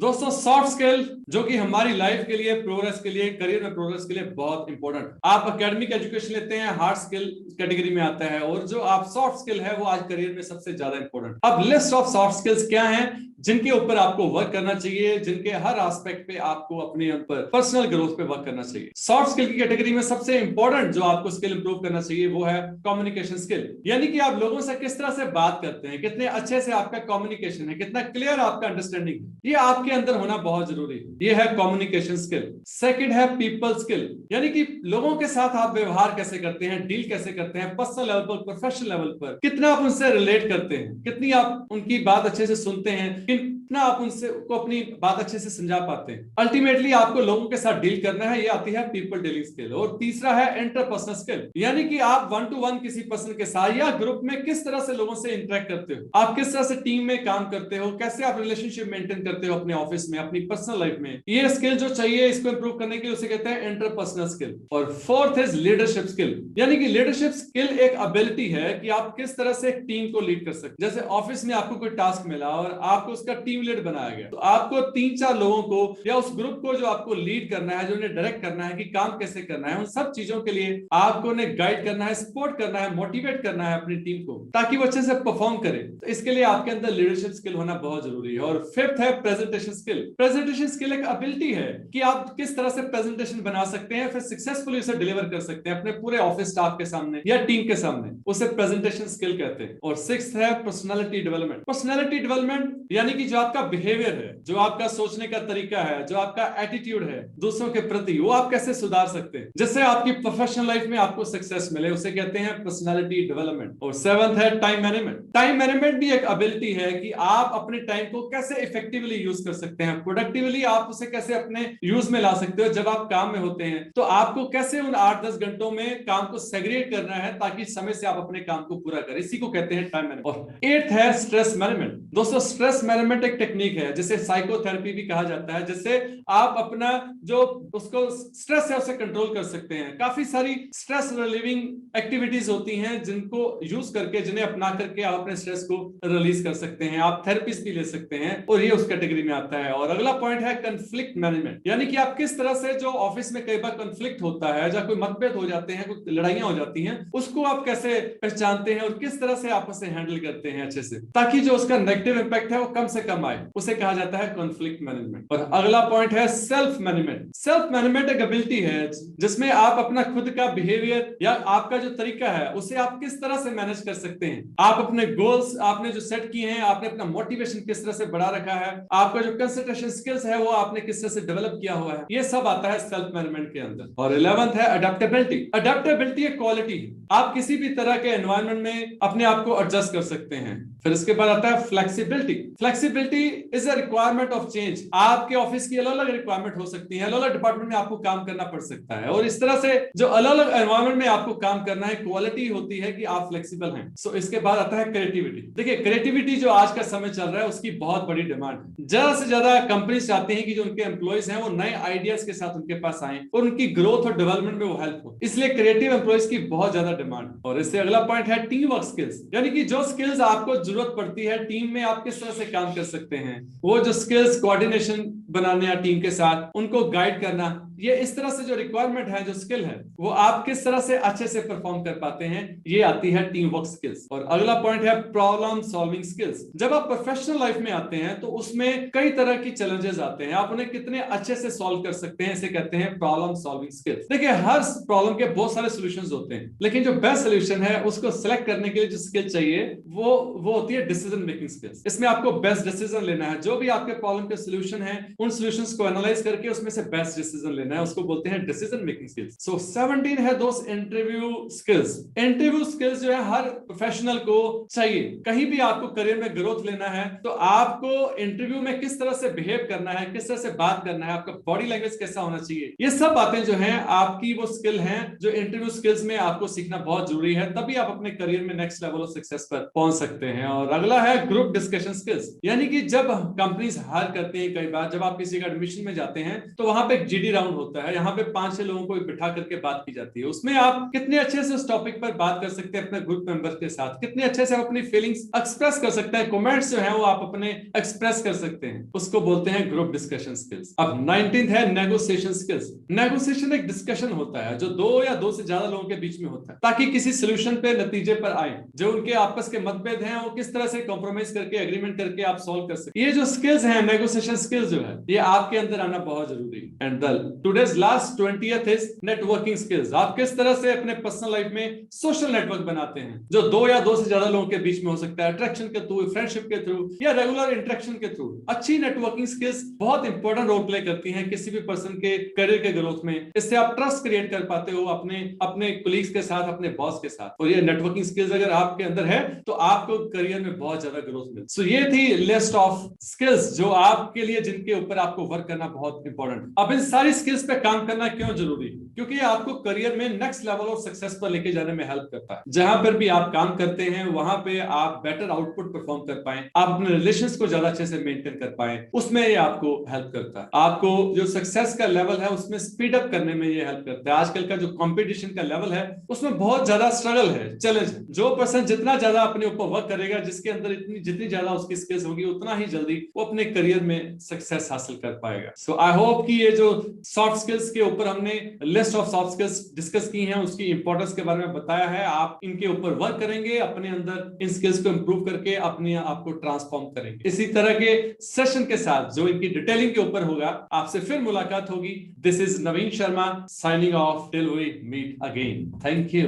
दोस्तों soft skill जो कि हमारी लाइफ के लिए, प्रोग्रेस के लिए, करियर में प्रोग्रेस के लिए बहुत इंपॉर्टेंट। आप एकेडमिक एजुकेशन लेते हैं, हार्ड स्किल कैटेगरी में आता है, और जो आप सॉफ्ट स्किल है वो आज करियर में सबसे ज्यादा इंपॉर्टेंट। अब लिस्ट ऑफ सॉफ्ट स्किल्स क्या हैं जिनके ऊपर आपको वर्क करना चाहिए, जिनके हर एस्पेक्ट पे आपको अपने ऊपर पर्सनल ग्रोथ पे वर्क करना चाहिए। सॉफ्ट स्किल की कैटेगरी में सबसे इंपॉर्टेंट जो आपको स्किल इंप्रूव करना चाहिए वो है कम्युनिकेशन स्किल, यानी कि आप लोगों से किस तरह से बात करते हैं, कितने अच्छे से आपका कम्युनिकेशन है, कितना क्लियर आपका अंडरस्टैंडिंग है, ये आपके अंदर होना बहुत जरूरी है। ये है कम्युनिकेशन स्किल। सेकंड है पीपल स्किल, यानी कि लोगों के साथ आप व्यवहार कैसे करते हैं, डील कैसे करते हैं, पर्सनल लेवल पर, प्रोफेशनल लेवल पर, कितना आप उनसे रिलेट करते हैं, कितनी आप उनकी बात अच्छे से सुनते हैं, कितना आप उनसे को अपनी बात अच्छे से समझा पाते हैं। अल्टीमेटली आपको लोगों के साथ डील करना है, ये आती है पीपल डीलिंग स्किल। और तीसरा है इंटरपर्सनल स्किल, यानी कि आप वन टू वन किसी पर्सन के साथ या ग्रुप में किस तरह से लोगों से इंटरेक्ट करते हो, आप किस तरह से टीम में काम करते हो, कैसे आप रिलेशनशिप मेंटेन करते हो अपने ऑफिस में, अपनी पर्सनल लाइफ में। ये स्किल जो चाहिए इसको इंप्रूव करने के लिए उसे कहते हैं इंटरपर्सनल स्किल। और फोर्थ इज लीडरशिप स्किल, यानी कि लीडरशिप स्किल एक एबिलिटी है कि आप किस तरह से एक टीम को लीड कर सकते हैं। जैसे ऑफिस में आपको कोई टास्क मिला और आपको उसका टीम लीड बनाया गया, तो आपको 3-4 लोगों को या उस ग्रुप को जो आपको लीड करना है, जो उन्हें डायरेक्ट करना है कि काम कैसे करना है, उन सब चीजों के लिए आपको उन्हें गाइड करना है, सपोर्ट करना है, मोटिवेट करना है अपनी टीम को ताकि वो अच्छे से परफॉर्म करे। तो इसके लिए आपके अंदर लीडरशिप स्किल होना बहुत जरूरी है। और फिफ्थ है प्रेजेंटेशन स्किल। प्रेजेंटेशन स्किल एक एबिलिटी है कि आप किस तरह से प्रेजेंटेशन बना सकते हैं, फिर सक्सेसफुली उसे डिलीवर कर सकते हैं अपने पूरे ऑफिस स्टाफ के सामने या टीम के सामने, उसे प्रेजेंटेशन स्किल कहते हैं। और सिक्स्थ है पर्सनालिटी डेवलपमेंट। पर्सनालिटी डेवलपमेंट यानी कि जो आपका बिहेवियर है, जो आपका सोचने का तरीका है, जो आपका एटीट्यूड है दूसरों के प्रति, वो आप कैसे सुधार सकते हैं जिससे आपकी प्रोफेशनल लाइफ में आपको सक्सेस मिले, उसे कहते हैं पर्सनालिटी डेवलपमेंट। और सेवंथ है टाइम मैनेजमेंट। टाइम मैनेजमेंट भी एक एबिलिटी है कि आप अपने टाइम को कैसे इफेक्टिवली यूज कर सकते हैं, प्रोडक्टिवली आप उसे कैसे अपने यूज में ला सकते हो। जब आप काम में होते हैं तो आपको कैसे उन 8-10 घंटों में काम को सेग्रीगेट करना है ताकि समय से आप अपने काम को पूरा करें, इसी को कहते हैं टाइम मैनेजमेंट। और एट्थ है स्ट्रेस मैनेजमेंट। दोस्तों स्ट्रेस मैनेजमेंट एक टेक्निक है जिसे साइकोथेरेपी भी कहा जाता है, जिससे आप अपना जो उसको स्ट्रेस है उसे कंट्रोल कर सकते हैं। काफी सारी स्ट्रेस रिलीविंग एक्टिविटीज होती हैं जिनको यूज करके, जिन्हें अपना करके आप अपने स्ट्रेस को रिलीज कर सकते हैं। आप थेरेपिस्ट भी ले सकते हैं और ये उस कैटेगरी में आता है। और अगला पॉइंट है कॉन्फ्लिक्ट मैनेजमेंट, यानी कि आप किस तरह से जो ऑफिस में कई बार कॉन्फ्लिक्ट होता है, जब कोई मतभेद हो जाते हैं, कोई लड़ाइयां हो जाती हैं, उसको आप कैसे पहचानते हैं और किस तरह से आप उसे हैंडल करते हैं अच्छे से, ताकि जो उसका नेगेटिव इंपैक्ट है वो कम से कम आए, उसे कहा जाता है कॉन्फ्लिक्ट मैनेजमेंट। और अगला पॉइंट है सेल्फ मैनेजमेंट। सेल्फ मैनेजमेंट एक एबिलिटी है जिसमें आप अपना खुद का बिहेवियर या आपका जो तरीका है उसे आप किस तरह से मैनेज कर सकते हैं। आप अपने गोल्स आपने जो सेट किए हैं, आपने अपना मोटिवेशन किस तरह से बढ़ा रखा है, आपका जो कंसंट्रेशन स्किल्स है वो आपने किस तरह से डेवलप किया हुआ है, ये सब आता है सेल्फ मैनेजमेंट के अंदर। और 11th है अडेप्टेबिलिटी। अडेप्टेबिलिटी एक क्वालिटी है, आप किसी भी तरह के एनवायरनमेंट में अपने आप को एडजस्ट कर सकते हैं। फिर इसके बाद आता है flexibility. Flexibility is a requirement of change. आपके ऑफिस की अलग अलग रिक्वायरमेंट हो सकती है, अलग अलग डिपार्टमेंट में आपको काम करना पड़ सकता है, और इस तरह से जो अलग अलग एनवायरनमेंट में आपको काम करना है, क्वालिटी होती है कि आप फ्लेक्सिबल हैं। सो इसके बाद आता है क्रिएटिविटी। देखिए क्रिएटिविटी जो आज का समय चल रहा है उसकी बहुत बड़ी डिमांड है। ज्यादा से ज्यादा कंपनीज चाहते हैं कि जो उनके एम्प्लॉइज हैं वो नए आइडियाज के साथ उनके पास आए और उनकी ग्रोथ और डेवलपमेंट में वो हेल्प हो, इसलिए क्रिएटिव एम्प्लॉइज की बहुत ज्यादा डिमांड। और इससे अगला पॉइंट है टीम वर्क स्किल्स, यानी कि जो स्किल्स आपको जरूरत पड़ती है टीम में, आप किस तरह से काम कर सकते हैं, वो जो स्किल्स कोऑर्डिनेशन बनाने या टीम के साथ उनको गाइड करना, ये इस तरह से जो रिक्वायरमेंट है, जो स्किल है, वो आप किस तरह से अच्छे से परफॉर्म कर पाते हैं, ये आती है टीम वर्क स्किल्स। और अगला पॉइंट है प्रॉब्लम सॉल्विंग स्किल्स। जब आप प्रोफेशनल लाइफ में आते हैं तो उसमें कई तरह की चैलेंजेस आते हैं, आप उन्हें कितने अच्छे से सॉल्व कर सकते हैं, इसे कहते हैं प्रॉब्लम सॉल्विंग स्किल्स। देखिए हर प्रॉब्लम के बहुत सारे सॉल्यूशंस होते हैं, लेकिन जो बेस्ट सॉल्यूशन है उसको सेलेक्ट करने के लिए जो स्किल चाहिए वो होती है डिसीजन मेकिंग स्किल्स। इसमें आपको बेस्ट डिसीजन लेना है, जो भी आपके प्रॉब्लम के सॉल्यूशन है उन सॉल्यूशंस को एनालाइज करके उसमें से बेस्ट डिसीजन लेना है, उसको बोलते हैं डिसीजन मेकिंग स्किल्स। सो 17 है दोस्त इंटरव्यू स्किल्स। इंटरव्यू स्किल्स जो है हर प्रोफेशनल को चाहिए। कहीं भी आपको करियर में ग्रोथ लेना है तो आपको इंटरव्यू में किस तरह से बिहेव करना है, किस तरह से बात करना है, आपका बॉडी लैंग्वेज कैसा होना चाहिए, ये सब बातें जो हैं आपकी वो स्किल हैं जो इंटरव्यू स्किल्स में आपको सीखना बहुत जरूरी है, तभी आप अपने करियर में नेक्स्ट लेवल ऑफ सक्सेस पर पहुंच सकते हैं। और अगला है ग्रुप डिस्कशन स्किल्स, यानी कि जब कंपनीज हायर करते हैं, कई बार जब आप किसी का एडमिशन में जाते हैं तो वहां पे जीडी राउंड राउंड होता है, यहाँ पे 5-6 लोगों को बिठा करके बात की जाती है। उसमें आप कितने अच्छे से उस टॉपिक पर बात कर सकते हैं अपने ग्रुप मेंबर के साथ, कितने अच्छे से आप अपनी फीलिंग्स एक्सप्रेस कर सकते हैं, कमेंट्स जो है वो आप अपने एक्सप्रेस कर सकते हैं, उसको बोलते हैं ग्रुप डिस्कशन स्किल्स। अब 19th है नेगोशिएशन स्किल्स। नेगोशिएशन एक डिस्कशन होता है जो 2 या 2 से ज्यादा लोगों के बीच में होता है, ताकि किसी सोल्यूशन पे, नतीजे पर आए। जो उनके आपस के मतभेद हैं वो किस तरह से कॉम्प्रोमाइज करके, एग्रीमेंट करके आप सॉल्व कर सकते हैं। ये जो स्किल्स हैं, नेगोशिएशन स्किल्स जो है, ये आपके अंदर आना बहुत जरूरी है। And today's last 20th is networking skills. आप किस तरह से अपने पर्सनल लाइफ में सोशल नेटवर्क बनाते हैं, जो 2 या 2 से ज्यादा लोगों के बीच में हो सकता है, अट्रैक्शन के थ्रू, फ्रेंडशिप के थ्रू या रेगुलर इंटरेक्शन के थ्रू। अच्छी नेटवर्किंग स्किल्स बहुत इंपॉर्टेंट रोल प्ले करती हैं किसी भी पर्सन के करियर के ग्रोथ में। इससे आप ट्रस्ट क्रिएट कर पाते हो अपने कोलीग्स के साथ, अपने बॉस के साथ। और ये नेटवर्किंग स्किल्स अगर आपके अंदर है तो आपको करियर में बहुत ज्यादा ग्रोथ मिलती है। सो ये थी लिस्ट ऑफ स्किल्स जो आपके लिए, जिनके ऊपर आपको वर्क करना बहुत इंपॉर्टेंट। अब इन सारी स्किल्स पे काम करना क्यों जरूरी है? क्योंकि ये आपको करियर में नेक्स्ट लेवल ऑफ सक्सेस पर लेके जाने में हेल्प करता है। जहां पर भी आप काम करते हैं वहां पे आप बेटर आउटपुट परफॉर्म कर पाए, आप अपने रिलेशंस को ज्यादा अच्छे से मेंटेन कर पाए, उसमें ये आपको हेल्प करता है। आपको जो सक्सेस का लेवल है उसमें स्पीड अप करने में ये हेल्प करता है। आजकल का जो कंपटीशन का लेवल है उसमें बहुत ज्यादा स्ट्रगल है, चैलेंज है। जो पर्सन जितना ज्यादा अपने ऊपर वर्क करेगा, जिसके अंदर जितनी ज्यादा उसकी स्किल्स होगी, उतना ही जल्दी वो अपने करियर में सक्सेस हासिल कर पाएगा। सो आई होप कि ये जो सॉफ्ट स्किल्स के ऊपर हमने list of soft skills discuss की हैं, उसकी इंपॉर्टेंस के बारे में बताया है। आप इनके ऊपर वर्क करेंगे, अपने अंदर इन स्किल्स को इंप्रूव करके अपने आप को ट्रांसफॉर्म करेंगे। इसी तरह के सेशन के साथ जो इनकी डिटेलिंग के ऊपर होगा, आपसे फिर मुलाकात होगी। This is Naveen Sharma signing off till we meet again. Thank you.